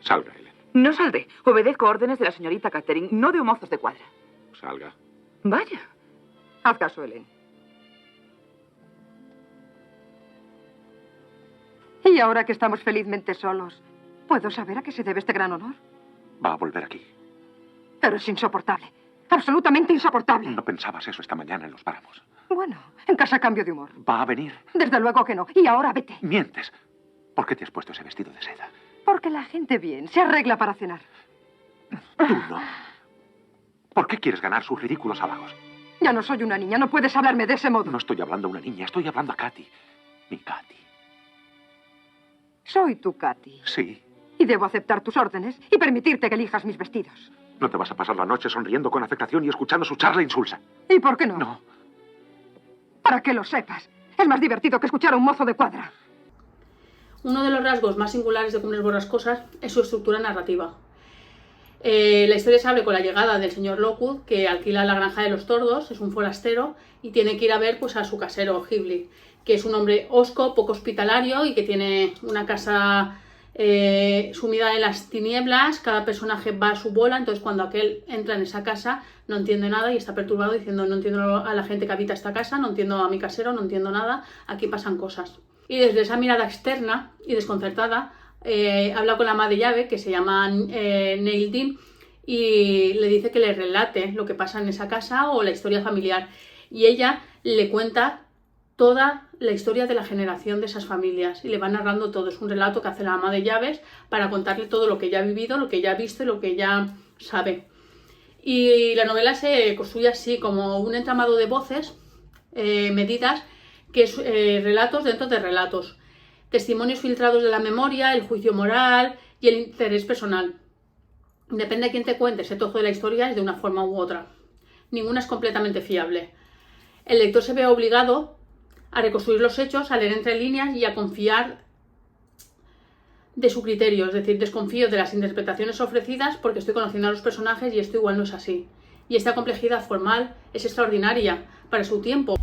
Salga, Ellen. No saldré. Obedezco órdenes de la señorita Catherine, no de mozos de cuadra. Salga. Vaya. Haz caso, Ellen. Y ahora que estamos felizmente solos, ¿puedo saber a qué se debe este gran honor? Va a volver aquí. Pero es insoportable. Absolutamente insoportable. No pensabas eso esta mañana en los páramos. Bueno, en casa cambio de humor. Va a venir. Desde luego que no. Y ahora vete. Mientes. ¿Por qué te has puesto ese vestido de seda? Porque la gente bien se arregla para cenar. Tú no. ¿Por qué quieres ganar sus ridículos halagos? Ya no soy una niña, no puedes hablarme de ese modo. No estoy hablando a una niña, estoy hablando a Katy. Mi Katy. Soy tu Katy. Sí. Y debo aceptar tus órdenes y permitirte que elijas mis vestidos. No te vas a pasar la noche sonriendo con afectación y escuchando su charla insulsa. ¿Y por qué no? No. Para que lo sepas. Es más divertido que escuchar a un mozo de cuadra. Uno de los rasgos más singulares de Cumbres Borrascosas es su estructura narrativa. La historia se abre con la llegada del señor Lockwood, que alquila la granja de los tordos, es un forastero, y tiene que ir a ver pues, a su casero, Hibbley, que es un hombre hosco, poco hospitalario y que tiene una casa sumida en las tinieblas. Cada personaje va a su bola, entonces cuando aquel entra en esa casa no entiende nada y está perturbado diciendo: no entiendo a la gente que habita esta casa, no entiendo a mi casero, no entiendo nada, aquí pasan cosas. Y desde esa mirada externa y desconcertada habla con la ama de llave, que se llama Neil Dean, y le dice que le relate lo que pasa en esa casa o la historia familiar. Y ella le cuenta toda la historia de la generación de esas familias y le va narrando todo. Es un relato que hace la ama de llaves para contarle todo lo que ella ha vivido, lo que ella ha visto y lo que ella sabe. Y la novela se construye así, como un entramado de voces medidas, que es relatos dentro de relatos. Testimonios filtrados de la memoria, el juicio moral y el interés personal. Depende de quién te cuente ese trozo de la historia, es de una forma u otra. Ninguna es completamente fiable. El lector se ve obligado a reconstruir los hechos, a leer entre líneas y a confiar de su criterio. Es decir, desconfío de las interpretaciones ofrecidas porque estoy conociendo a los personajes y esto igual no es así. Y esta complejidad formal es extraordinaria para su tiempo.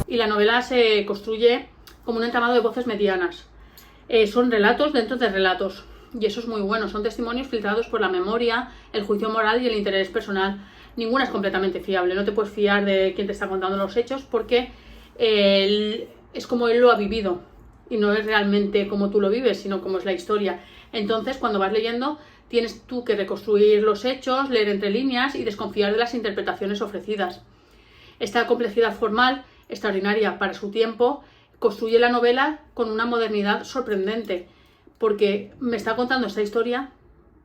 Y la novela se construye como un entramado de voces medianas. Son relatos dentro de relatos. Y eso es muy bueno. Son testimonios filtrados por la memoria, el juicio moral y el interés personal. Ninguna es completamente fiable. No te puedes fiar de quien te está contando los hechos porque es como él lo ha vivido. Y no es realmente como tú lo vives, sino como es la historia. Entonces, cuando vas leyendo, tienes tú que reconstruir los hechos, leer entre líneas y desconfiar de las interpretaciones ofrecidas. Esta complejidad formal, extraordinaria para su tiempo, construye la novela con una modernidad sorprendente, porque me está contando esta historia,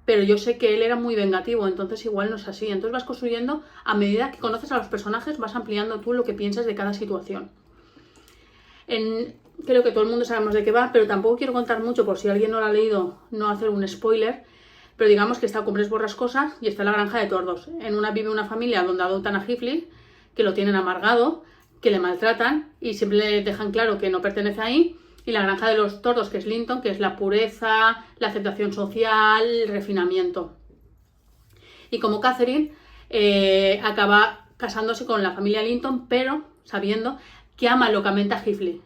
pero yo sé que él era muy vengativo, entonces igual no es así. Entonces vas construyendo, a medida que conoces a los personajes, vas ampliando tú lo que piensas de cada situación. Creo que todo el mundo sabemos de qué va, pero tampoco quiero contar mucho por si alguien no lo ha leído, no hacer un spoiler. Pero digamos que está Cumbres Borrascosas y está la granja de tordos. En una vive una familia donde adoptan a Hibbley, que lo tienen amargado, que le maltratan y siempre le dejan claro que no pertenece ahí. Y la granja de los tordos, que es Linton, que es la pureza, la aceptación social, el refinamiento. Y como Catherine acaba casándose con la familia Linton, pero sabiendo que ama locamente a Hibbley,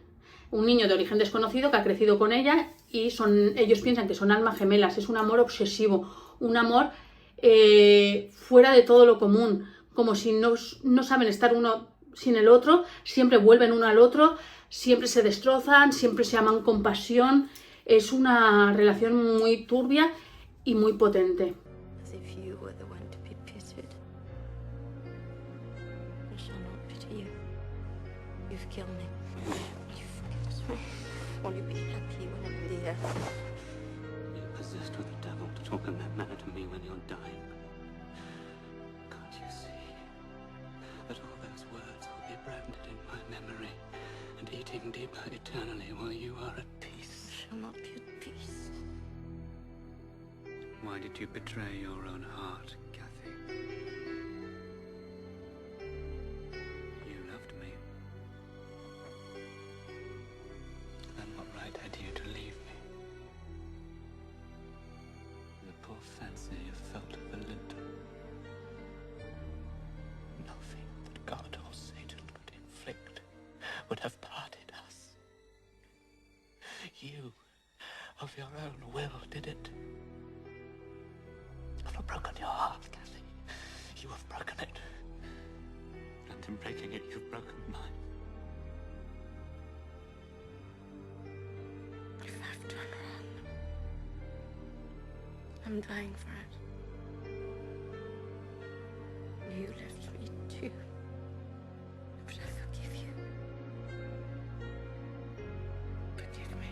un niño de origen desconocido que ha crecido con ella y ellos piensan que son almas gemelas. Es un amor obsesivo, un amor fuera de todo lo común, como si no saben estar uno sin el otro, siempre vuelven uno al otro, siempre se destrozan, siempre se aman con pasión. Es una relación muy turbia y muy potente. Deeper eternally while you are at peace. Shall not be at peace. Why did you betray your own heart, Kathy? You loved me. Then what right had you to leave me? The poor fancy you felt of the Linton. Nothing that God or Satan could inflict would have parted us. you, of your own will, did it? I've not broken your heart, Kathy. You have broken it. And in breaking it, you've broken mine. If I've done wrong, I'm dying for it. You left me too. But I forgive you. Forgive me.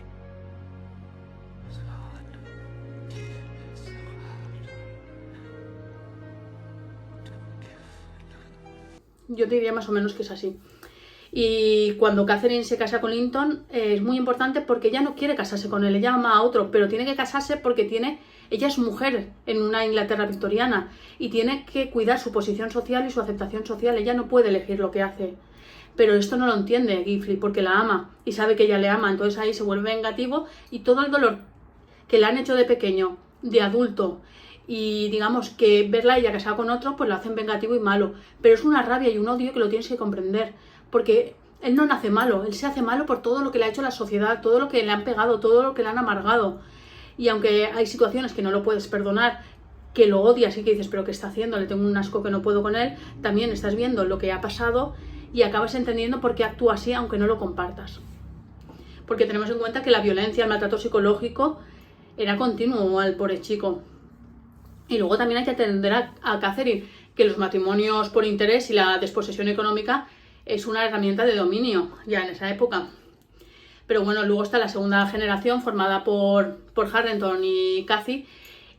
So hard. So hard. To forgive. Yo te diría más o menos que es así. Y cuando Catherine se casa con Linton es muy importante porque ella no quiere casarse con él, ella ama a otro, pero tiene que casarse porque ella es mujer en una Inglaterra victoriana y tiene que cuidar su posición social y su aceptación social, ella no puede elegir lo que hace. Pero esto no lo entiende Gilfrey porque la ama y sabe que ella le ama, entonces ahí se vuelve vengativo y todo el dolor que le han hecho de pequeño, de adulto, y digamos que verla ella casada con otro, pues lo hacen vengativo y malo. Pero es una rabia y un odio que lo tienes que comprender, porque él no nace malo, él se hace malo por todo lo que le ha hecho la sociedad, todo lo que le han pegado, todo lo que le han amargado. Y aunque hay situaciones que no lo puedes perdonar, que lo odias y que dices, pero ¿qué está haciendo? Le tengo un asco que no puedo con él, también estás viendo lo que ha pasado y acabas entendiendo por qué actúa así, aunque no lo compartas. Porque tenemos en cuenta que la violencia, el maltrato psicológico era continuo al pobre chico. Y luego también hay que atender a Catherine, que los matrimonios por interés y la desposesión económica es una herramienta de dominio ya en esa época. Pero bueno, luego está la segunda generación formada por Harrington y Cathy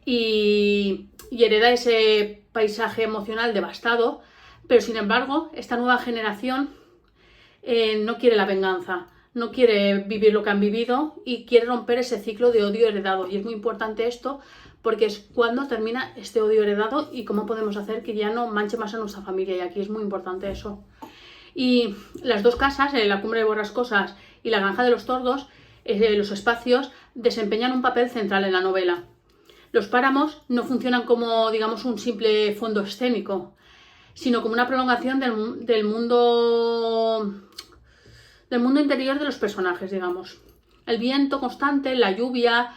y hereda ese paisaje emocional devastado, pero sin embargo esta nueva generación no quiere la venganza, no quiere vivir lo que han vivido y quiere romper ese ciclo de odio heredado. Y es muy importante esto porque es cuando termina este odio heredado y cómo podemos hacer que ya no manche más a nuestra familia, y aquí es muy importante eso. Y las dos casas, la Cumbre de Borrascosas y la Granja de los Tordos, los espacios, desempeñan un papel central en la novela. Los páramos no funcionan como, digamos, un simple fondo escénico, sino como una prolongación del mundo interior de los personajes, digamos. El viento constante, la lluvia,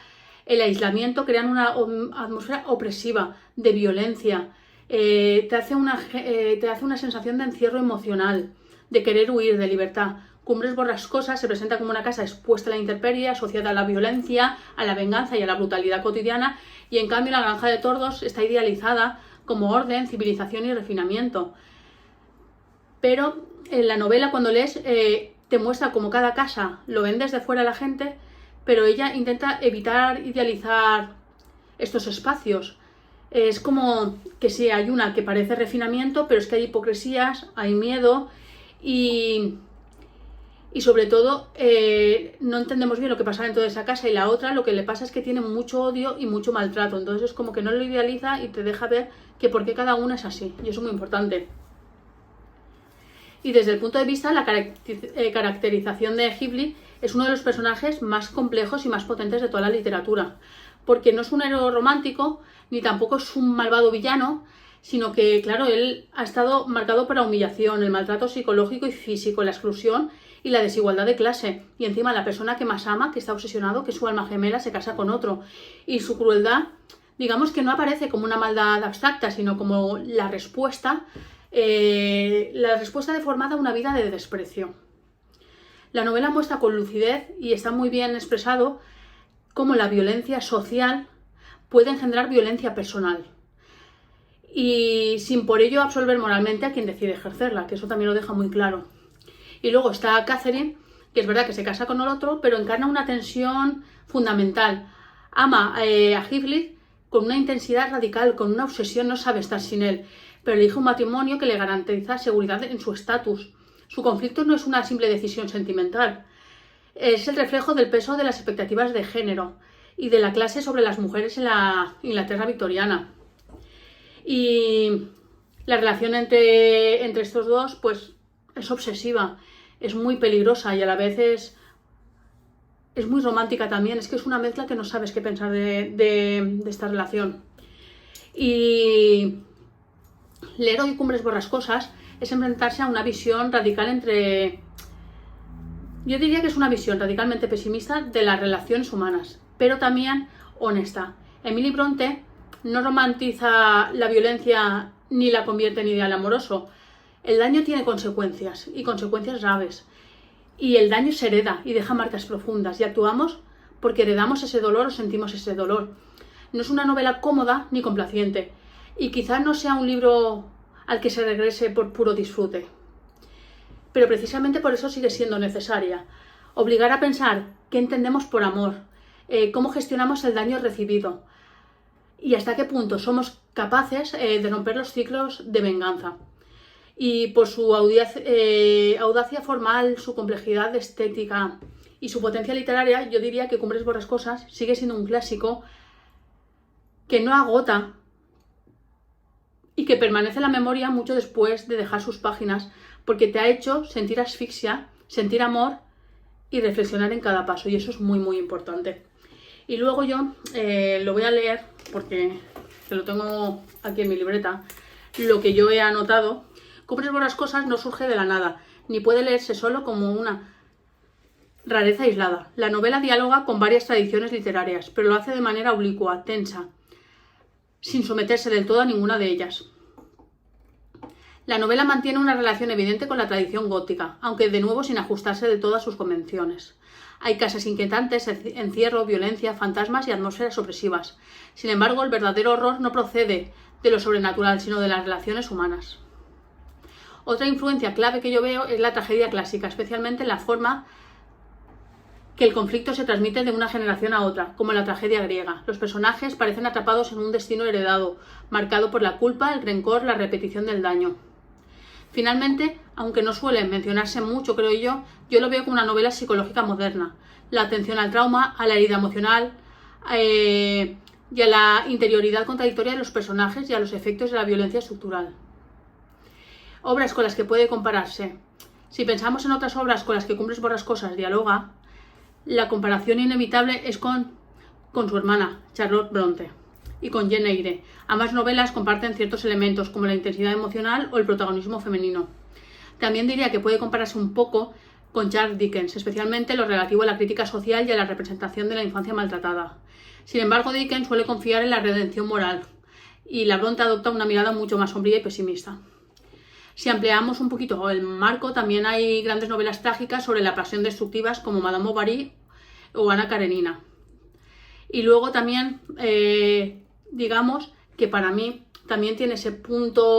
el aislamiento crean una atmósfera opresiva, de violencia. Te hace una sensación de encierro emocional, de querer huir, de libertad. Cumbres Borrascosas se presenta como una casa expuesta a la intemperie, asociada a la violencia, a la venganza y a la brutalidad cotidiana, y en cambio la Granja de Tordos está idealizada como orden, civilización y refinamiento. Pero en la novela, cuando lees, te muestra como cada casa lo ven desde fuera la gente, pero ella intenta evitar idealizar estos espacios. Es como que sí, hay una que parece refinamiento, pero es que hay hipocresías, hay miedo y sobre todo no entendemos bien lo que pasa dentro de esa casa, y la otra lo que le pasa es que tiene mucho odio y mucho maltrato. Entonces es como que no lo idealiza y te deja ver que por qué cada una es así, y eso es muy importante. Y desde el punto de vista, la caracterización de Gilfrey es uno de los personajes más complejos y más potentes de toda la literatura, porque no es un héroe romántico, ni tampoco es un malvado villano, sino que, claro, él ha estado marcado por la humillación, el maltrato psicológico y físico, la exclusión y la desigualdad de clase. Y encima la persona que más ama, que está obsesionado, que es su alma gemela, se casa con otro. Y su crueldad, digamos que no aparece como una maldad abstracta, sino como la respuesta deformada a una vida de desprecio. La novela muestra con lucidez, y está muy bien expresado, cómo la violencia social puede engendrar violencia personal, y sin por ello absolver moralmente a quien decide ejercerla, que eso también lo deja muy claro. Y luego está Catherine, que es verdad que se casa con el otro, pero encarna una tensión fundamental. Ama a Gilfrey con una intensidad radical, con una obsesión, no sabe estar sin él, pero elige un matrimonio que le garantiza seguridad en su estatus. Su conflicto no es una simple decisión sentimental, es el reflejo del peso de las expectativas de género y de la clase sobre las mujeres en la Inglaterra victoriana. Y la relación entre estos dos, pues, es obsesiva, es muy peligrosa y a la vez es muy romántica también. Es que es una mezcla que no sabes qué pensar de esta relación. Y Leer Cumbres Borrascosas es enfrentarse a una visión radical entre Yo diría que es una visión radicalmente pesimista de las relaciones humanas, pero también honesta. Emily Bronte no romantiza la violencia ni la convierte en ideal amoroso. El daño tiene consecuencias, y consecuencias graves. Y el daño se hereda y deja marcas profundas, y actuamos porque heredamos ese dolor o sentimos ese dolor. No es una novela cómoda ni complaciente, y quizá no sea un libro al que se regrese por puro disfrute. Pero precisamente por eso sigue siendo necesaria. Obligar a pensar qué entendemos por amor, cómo gestionamos el daño recibido y hasta qué punto somos capaces de romper los ciclos de venganza. Y por su audacia formal, su complejidad estética y su potencia literaria, yo diría que Cumbres Borrascosas sigue siendo un clásico que no agota y que permanece en la memoria mucho después de dejar sus páginas, porque te ha hecho sentir asfixia, sentir amor y reflexionar en cada paso, y eso es muy muy importante. Y luego yo lo voy a leer, porque lo tengo aquí en mi libreta, lo que yo he anotado. Cumbres Borrascosas no surge de la nada, ni puede leerse solo como una rareza aislada. La novela dialoga con varias tradiciones literarias, pero lo hace de manera oblicua, tensa, sin someterse del todo a ninguna de ellas. La novela mantiene una relación evidente con la tradición gótica, aunque de nuevo sin ajustarse de todas sus convenciones. Hay casas inquietantes, encierro, violencia, fantasmas y atmósferas opresivas. Sin embargo, el verdadero horror no procede de lo sobrenatural, sino de las relaciones humanas. Otra influencia clave que yo veo es la tragedia clásica, especialmente en la forma que el conflicto se transmite de una generación a otra, como en la tragedia griega. Los personajes parecen atrapados en un destino heredado, marcado por la culpa, el rencor, la repetición del daño. Finalmente, aunque no suele mencionarse mucho, creo yo lo veo como una novela psicológica moderna. La atención al trauma, a la herida emocional y a la interioridad contradictoria de los personajes y a los efectos de la violencia estructural. Obras con las que puede compararse. Si pensamos en otras obras con las que Cumbres Borrascosas dialoga, la comparación inevitable es con su hermana, Charlotte Bronte, y con Jane Eyre. Ambas novelas comparten ciertos elementos, como la intensidad emocional o el protagonismo femenino. También diría que puede compararse un poco con Charles Dickens, especialmente lo relativo a la crítica social y a la representación de la infancia maltratada. Sin embargo, Dickens suele confiar en la redención moral, y la Bronte adopta una mirada mucho más sombría y pesimista. Si ampliamos un poquito el marco, también hay grandes novelas trágicas sobre la pasión destructivas como Madame Bovary o Ana Karenina. Y luego también, digamos que para mí también tiene ese punto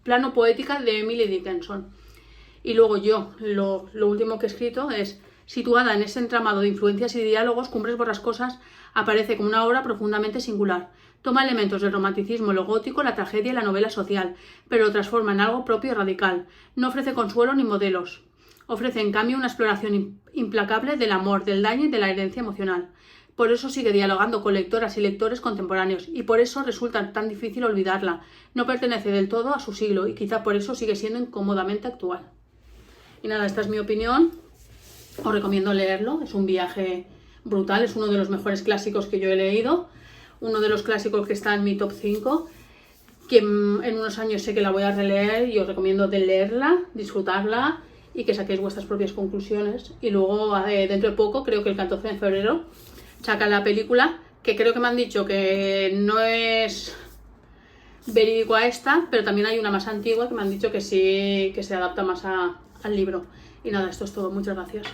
plano poética de Emily Dickinson. Y luego yo, lo último que he escrito es, situada en ese entramado de influencias y diálogos, Cumbres Borrascosas aparece como una obra profundamente singular. Toma elementos del romanticismo, lo gótico, la tragedia y la novela social, pero lo transforma en algo propio y radical. No ofrece consuelo ni modelos. Ofrece, en cambio, una exploración implacable del amor, del daño y de la herencia emocional. Por eso sigue dialogando con lectoras y lectores contemporáneos, y por eso resulta tan difícil olvidarla. No pertenece del todo a su siglo, y quizá por eso sigue siendo incómodamente actual. Y nada, esta es mi opinión. Os recomiendo leerlo. Es un viaje brutal, es uno de los mejores clásicos que yo he leído. Uno de los clásicos que está en mi top 5, que en unos años sé que la voy a releer y os recomiendo de leerla, disfrutarla y que saquéis vuestras propias conclusiones. Y luego, dentro de poco, creo que el 14 de febrero, saca la película, que creo que me han dicho que no es verídico a esta, pero también hay una más antigua que me han dicho que sí, que se adapta más al libro. Y nada, esto es todo. Muchas gracias.